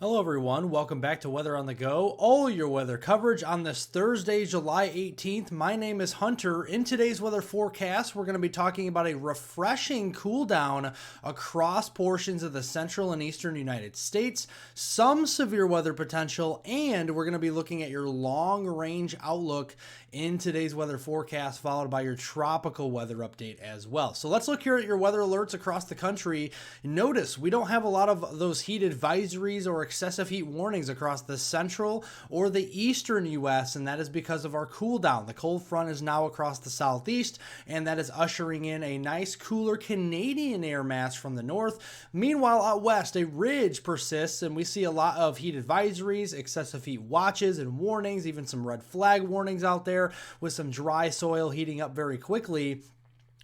Hello everyone, welcome back to Weather on the Go, all your weather coverage on this Thursday, July 18th. My name is Hunter. In today's weather forecast, we're going to be talking about a refreshing cool down across portions of the central and eastern United States, some severe weather potential, and we're going to be looking at your long range outlook in today's weather forecast, followed by your tropical weather update as well. So let's look here at your weather alerts across the country. Notice we don't have a lot of those heat advisories or excessive heat warnings across the central or the eastern U.S., and that is because of our cool down. The cold front is now across the southeast, and that is ushering in a nice cooler Canadian air mass from the north. Meanwhile, out west, a ridge persists, and we see a lot of heat advisories, excessive heat watches and warnings, even some red flag warnings out there with some dry soil heating up very quickly.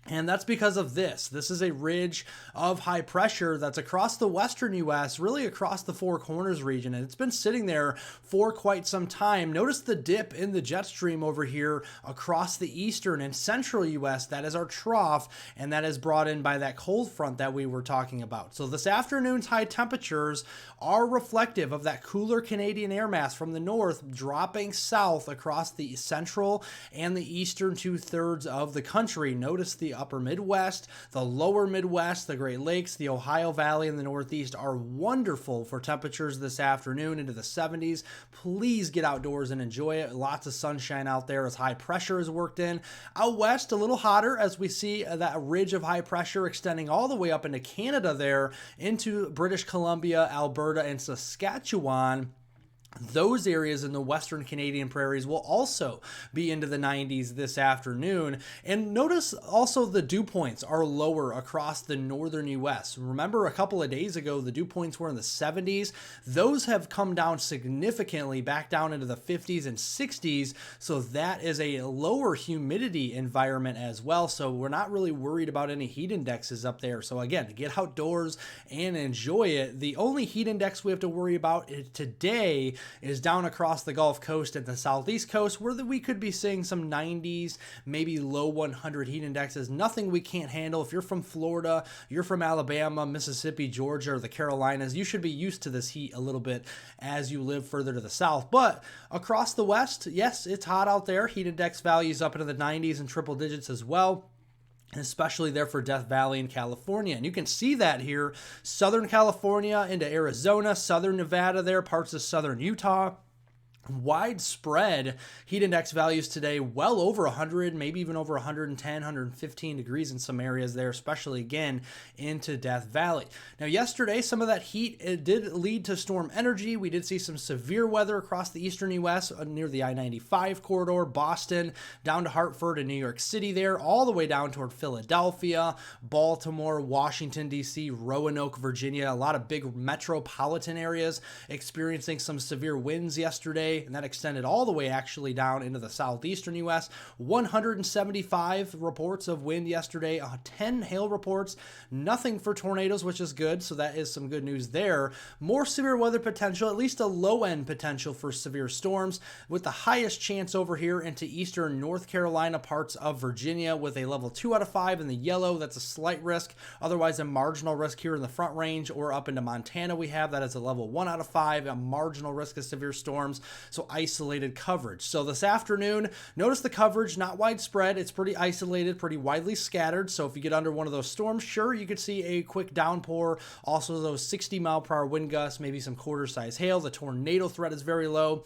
And that's because of this. This is a ridge of high pressure that's across the Western U.S., really across the Four Corners region, and it's been sitting there for quite some time. Notice the dip in the jet stream over here across the Eastern and Central U.S. That is our trough, and that is brought in by that cold front that we were talking about. So this afternoon's high temperatures are reflective of that cooler Canadian air mass from the north dropping south across the central and the eastern two-thirds of the country. Notice the upper Midwest, the lower Midwest, the Great Lakes, the Ohio Valley, and the Northeast are wonderful for temperatures this afternoon into the 70s. Please get outdoors and enjoy it. Lots of sunshine out there as high pressure is worked in. Out west, a little hotter as we see that ridge of high pressure extending all the way up into Canada there, into British Columbia, Alberta, and Saskatchewan. Those areas in the western Canadian prairies will also be into the 90s this afternoon. And notice also the dew points are lower across the northern U.S. Remember a couple of days ago, the dew points were in the 70s. Those have come down significantly, back down into the 50s and 60s. So that is a lower humidity environment as well. So we're not really worried about any heat indexes up there. So again, get outdoors and enjoy it. The only heat index we have to worry about today is down across the Gulf Coast and the Southeast Coast, where we could be seeing some 90s, maybe low 100 heat indexes. Nothing we can't handle. If you're from Florida, you're from Alabama, Mississippi, Georgia, or the Carolinas, you should be used to this heat a little bit as you live further to the south. But across the West, yes, it's hot out there. Heat index values up into the 90s and triple digits as well, especially there for Death Valley in California. And you can see that here, Southern California into Arizona, Southern Nevada there, parts of Southern Utah. Widespread heat index values today, well over 100, maybe even over 110, 115 degrees in some areas there, especially again into Death Valley. Now yesterday, some of that heat, it did lead to storm energy. We did see some severe weather across the eastern U.S. near the I-95 corridor, Boston, down to Hartford and New York City there, all the way down toward Philadelphia, Baltimore, Washington, D.C., Roanoke, Virginia. A lot of big metropolitan areas experiencing some severe winds yesterday, and that extended all the way actually down into the southeastern U.S. 175 reports of wind yesterday, 10 hail reports, nothing for tornadoes, which is good, so that is some good news there. More severe weather potential, at least a low-end potential for severe storms, with the highest chance over here into eastern North Carolina, parts of Virginia, with a level 2 out of 5 in the yellow. That's a slight risk, otherwise a marginal risk here in the Front Range, or up into Montana we have that is a level 1 out of 5, a marginal risk of severe storms. So isolated coverage. So this afternoon, notice the coverage, not widespread. It's pretty isolated, pretty widely scattered. So if you get under one of those storms, sure, you could see a quick downpour. Also those 60-mile-per-hour wind gusts, maybe some quarter-size hail. The tornado threat is very low.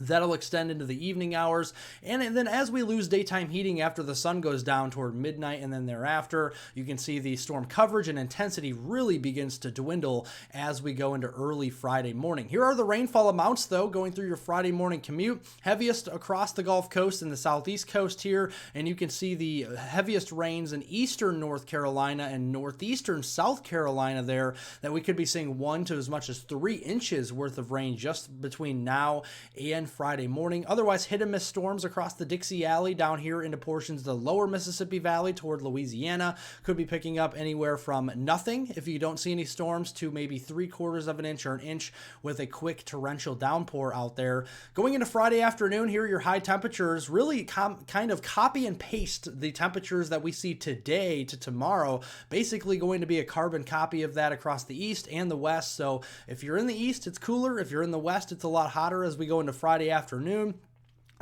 That'll extend into the evening hours. And then as we lose daytime heating after the sun goes down toward midnight and then thereafter, you can see the storm coverage and intensity really begins to dwindle as we go into early Friday morning. Here are the rainfall amounts, though, going through your Friday morning commute. Heaviest across the Gulf Coast and the southeast coast here. And you can see the heaviest rains in eastern North Carolina and northeastern South Carolina there, that we could be seeing 1 to as much as 3 inches worth of rain just between now and Friday morning. Otherwise, hit and miss storms across the Dixie Alley down here into portions of the lower Mississippi Valley toward Louisiana. Could be picking up anywhere from nothing if you don't see any storms to maybe 3/4 of an inch or an inch with a quick torrential downpour out there. Going into Friday afternoon, here are your high temperatures. Really kind of copy and paste the temperatures that we see today to tomorrow. Basically going to be a carbon copy of that across the east and the west. So if you're in the east, it's cooler. If you're in the west, it's a lot hotter as we go into Friday afternoon.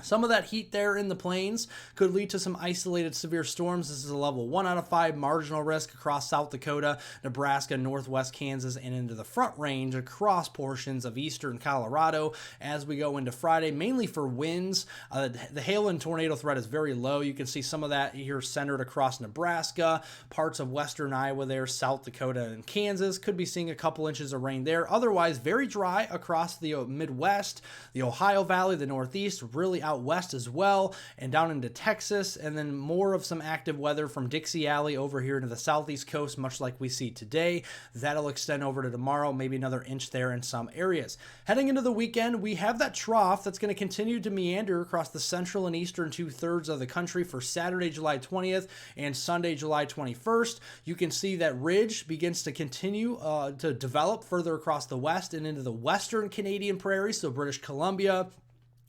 Some of that heat there in the plains could lead to some isolated severe storms. This is a level 1 out of 5 marginal risk across South Dakota, Nebraska, northwest Kansas, and into the Front Range across portions of eastern Colorado as we go into Friday, mainly for winds. The hail and tornado threat is very low. You can see some of that here centered across Nebraska, parts of western Iowa there, South Dakota, and Kansas. Could be seeing a couple inches of rain there. Otherwise, very dry across the Midwest, the Ohio Valley, the Northeast, really out west as well, and down into Texas, and then more of some active weather from Dixie Alley over here to the southeast coast, much like we see today. That'll extend over to tomorrow, maybe another inch there in some areas. Heading into the weekend, we have that trough that's going to continue to meander across the central and eastern 2/3 of the country for Saturday, July 20th and Sunday, July 21st. You can see that ridge begins to continue to develop further across the west and into the western Canadian prairies, so British Columbia,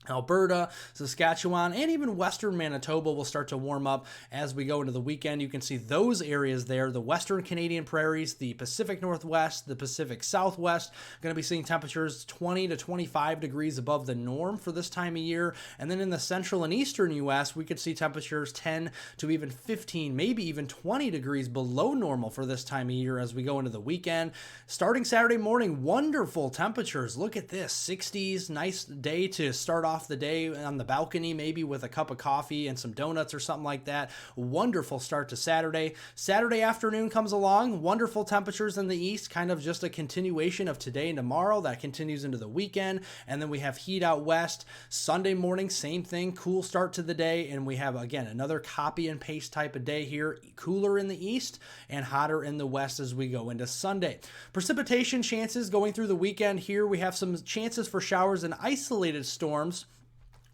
Alberta, Saskatchewan, and even western Manitoba will start to warm up as we go into the weekend. You can see those areas there, the western Canadian prairies, the Pacific Northwest, the Pacific Southwest, going to be seeing temperatures 20 to 25 degrees above the norm for this time of year. And then in the central and eastern U.S., we could see temperatures 10 to even 15, maybe even 20 degrees below normal for this time of year as we go into the weekend. Starting Saturday morning, wonderful temperatures. Look at this, 60s, nice day to start off the day on the balcony, maybe with a cup of coffee and some donuts or something like that. Wonderful start to Saturday. Saturday afternoon comes along, wonderful temperatures in the east, kind of just a continuation of today and tomorrow. That continues into the weekend, and then we have heat out west. Sunday morning, same thing, cool start to the day, and we have, again, another copy and paste type of day here, cooler in the east and hotter in the west as we go into Sunday. Precipitation chances going through the weekend here, we have some chances for showers and isolated storms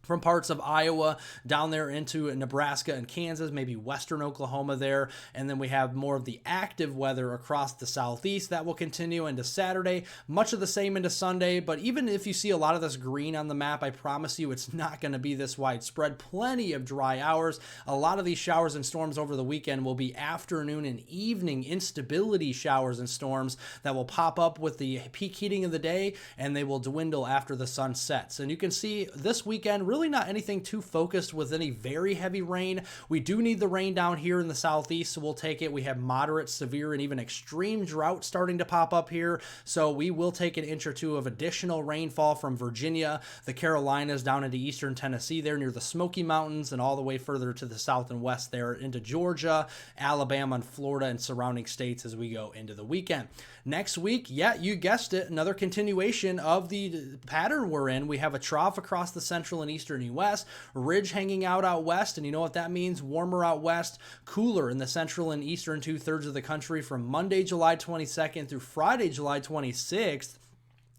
from parts of Iowa down there into Nebraska and Kansas, maybe western Oklahoma there. And then we have more of the active weather across the southeast that will continue into Saturday. Much of the same into Sunday, but even if you see a lot of this green on the map, I promise you it's not going to be this widespread. Plenty of dry hours. A lot of these showers and storms over the weekend will be afternoon and evening instability showers and storms that will pop up with the peak heating of the day, and they will dwindle after the sun sets. And you can see this weekend, really not anything too focused with any very heavy rain. We do need the rain down here in the southeast, so we'll take it. We have moderate, severe, and even extreme drought starting to pop up here, so we will take an inch or two of additional rainfall from Virginia, the Carolinas, down into eastern Tennessee there near the Smoky Mountains, and all the way further to the south and west there into Georgia, Alabama, and Florida and surrounding states as we go into the weekend. Next week, yeah, you guessed it, another continuation of the pattern we're in. We have a trough across the central and eastern U.S., ridge hanging out west, and you know what that means? Warmer out west, cooler in the central and eastern 2/3 of the country from Monday, July 22nd through Friday, July 26th.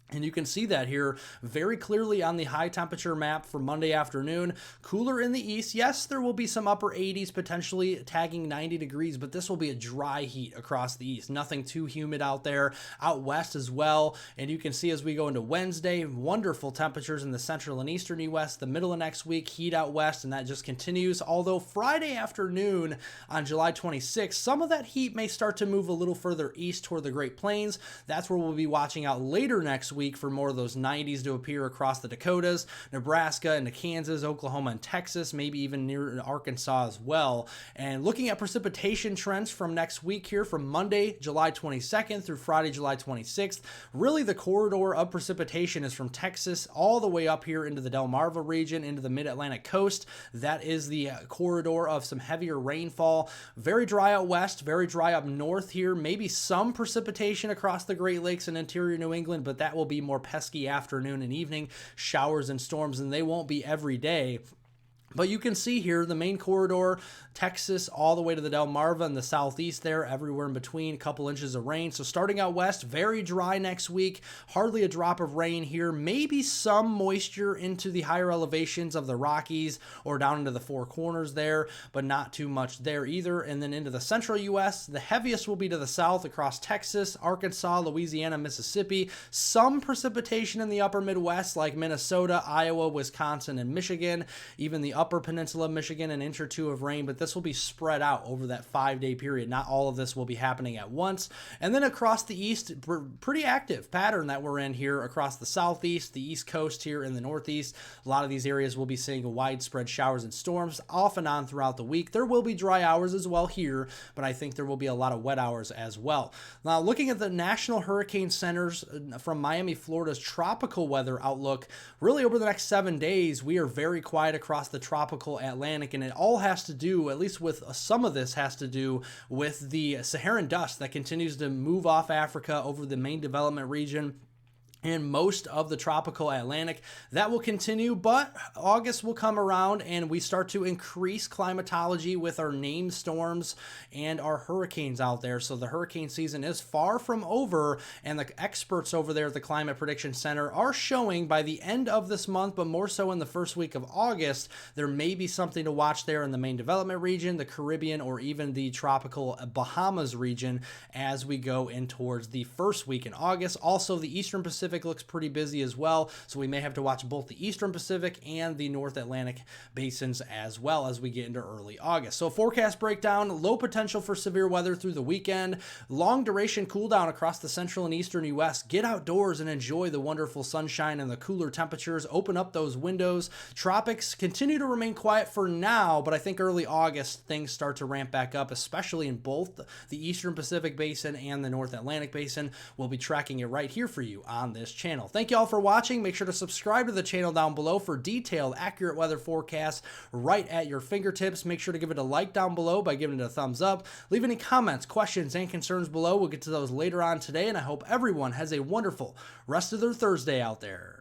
And you can see that here very clearly on the high temperature map for Monday afternoon. Cooler in the east. Yes, there will be some upper 80s, potentially tagging 90 degrees, but this will be a dry heat across the east. Nothing too humid out there. Out west as well. And you can see as we go into Wednesday, wonderful temperatures in the central and eastern U.S. The middle of next week, heat out west, and that just continues. Although Friday afternoon on July 26th, some of that heat may start to move a little further east toward the Great Plains. That's where we'll be watching out later next week for more of those 90s to appear across the Dakotas, Nebraska, into Kansas, Oklahoma, and Texas, maybe even near Arkansas as well. And looking at precipitation trends from next week here, from Monday, July 22nd through Friday, July 26th, really the corridor of precipitation is from Texas all the way up here into the Delmarva region, into the mid-Atlantic coast. That is the corridor of some heavier rainfall. Very dry out west, very dry up north here, maybe some precipitation across the Great Lakes and interior New England, but that will be more pesky afternoon and evening showers and storms, and they won't be every day. But you can see here the main corridor, Texas, all the way to the Delmarva and the southeast there, everywhere in between, a couple inches of rain. So starting out west, very dry next week, hardly a drop of rain here, maybe some moisture into the higher elevations of the Rockies or down into the Four Corners there, but not too much there either. And then into the central U.S., the heaviest will be to the south across Texas, Arkansas, Louisiana, Mississippi, some precipitation in the upper Midwest like Minnesota, Iowa, Wisconsin, and Michigan, even the upper peninsula of Michigan, an inch or two of rain, but this will be spread out over that 5-day period. Not all of this will be happening at once. And then across the east, pretty active pattern that we're in here across the southeast, the east coast here in the northeast. A lot of these areas will be seeing widespread showers and storms off and on throughout the week. There will be dry hours as well here, but I think there will be a lot of wet hours as well. Now, looking at the National Hurricane Center's from Miami, Florida's tropical weather outlook, really over the next 7 days, we are very quiet across the tropical Atlantic, and it all has to do, at least with some of this has to do with the Saharan dust that continues to move off Africa over the main development region and most of the tropical Atlantic. That will continue, but August will come around and we start to increase climatology with our named storms and our hurricanes out there. So the hurricane season is far from over, and the experts over there at the Climate Prediction Center are showing by the end of this month, but more so in the first week of August, there may be something to watch there in the main development region, the Caribbean, or even the tropical Bahamas region as we go in towards the first week in August. Also, the Eastern Pacific looks pretty busy as well, so we may have to watch both the Eastern Pacific and the North Atlantic basins as well as we get into early August. So forecast breakdown: low potential for severe weather through the weekend, long duration cool down across the Central and Eastern U.S. Get outdoors and enjoy the wonderful sunshine and the cooler temperatures. Open up those windows. Tropics continue to remain quiet for now, but I think early August things start to ramp back up, especially in both the Eastern Pacific basin and the North Atlantic basin. We'll be tracking it right here for you on this channel. Thank you all for watching. Make sure to subscribe to the channel down below for detailed, accurate weather forecasts right at your fingertips. Make sure to give it a like down below by giving it a thumbs up. Leave any comments, questions, and concerns below. We'll get to those later on today, and I hope everyone has a wonderful rest of their Thursday out there.